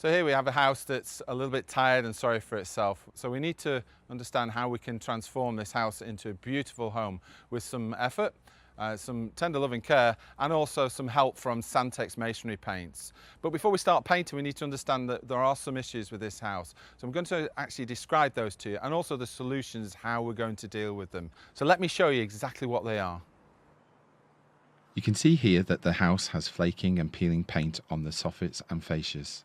So here we have a house that's a little bit tired and sorry for itself. So we need to understand how we can transform this house into a beautiful home with some effort, some tender loving care, and also some help from Sandtex Masonry paints. But before we start painting, we need to understand that there are some issues with this house. So I'm going to actually describe those to you, and also the solutions, how we're going to deal with them. So let me show you exactly what they are. You can see here that the house has flaking and peeling paint on the soffits and fascias.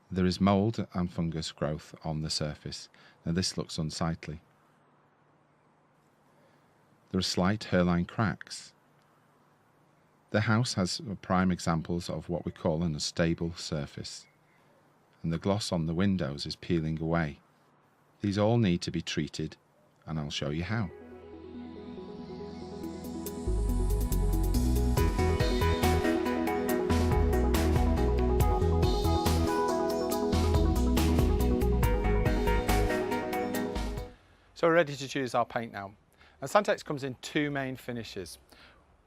There is mould and fungus growth on the surface. Now this looks unsightly. There are slight hairline cracks. The house has prime examples of what we call an unstable surface, and the gloss on the windows is peeling away. These all need to be treated, and I'll show you how. So we're ready to choose our paint now. And Sandtex comes in two main finishes.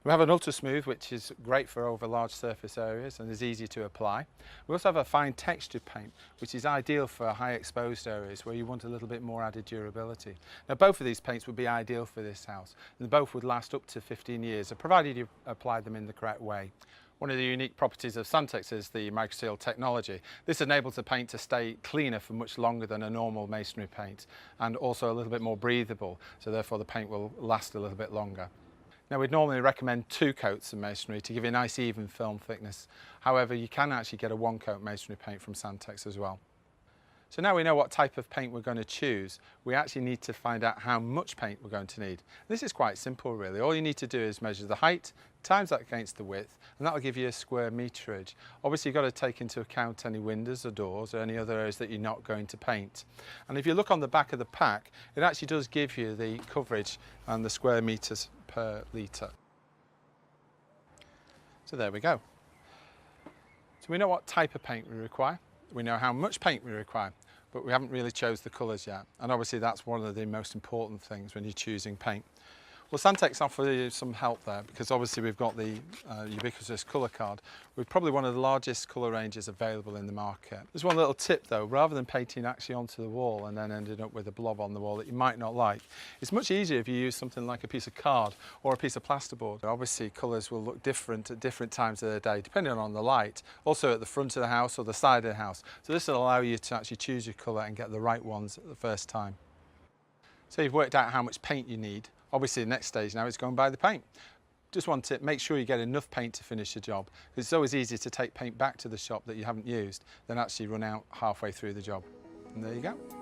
We have an ultra smooth, which is great for over large surface areas and is easy to apply. We also have a fine textured paint, which is ideal for high exposed areas where you want a little bit more added durability. Now both of these paints would be ideal for this house, and both would last up to 15 years, provided you apply them in the correct way. One of the unique properties of Sandtex is the microseal technology. This enables the paint to stay cleaner for much longer than a normal masonry paint, and also a little bit more breathable, so therefore the paint will last a little bit longer. Now we'd normally recommend 2 coats of masonry to give you a nice even film thickness. However, you can actually get a 1-coat masonry paint from Sandtex as well. So now we know what type of paint we're going to choose, we actually need to find out how much paint we're going to need. This is quite simple really. All you need to do is measure the height, times that against the width, and that'll give you a square meterage. Obviously you've got to take into account any windows or doors or any other areas that you're not going to paint. And if you look on the back of the pack, it actually does give you the coverage and the square meters per litre. So there we go. So we know what type of paint we require. We know how much paint we require, but we haven't really chose the colours yet. And obviously that's one of the most important things when you're choosing paint. Well, Sandtex offer you some help there because obviously we've got the ubiquitous colour card. We're probably one of the largest colour ranges available in the market. There's one little tip though, rather than painting actually onto the wall and then ending up with a blob on the wall that you might not like, it's much easier if you use something like a piece of card or a piece of plasterboard. Obviously colours will look different at different times of the day depending on the light, also at the front of the house or the side of the house. So this will allow you to actually choose your colour and get the right ones at the first time. So you've worked out how much paint you need. Obviously the next stage now is go and buy the paint. Just one tip, make sure you get enough paint to finish the job, because it's always easier to take paint back to the shop that you haven't used than actually run out halfway through the job. And there you go.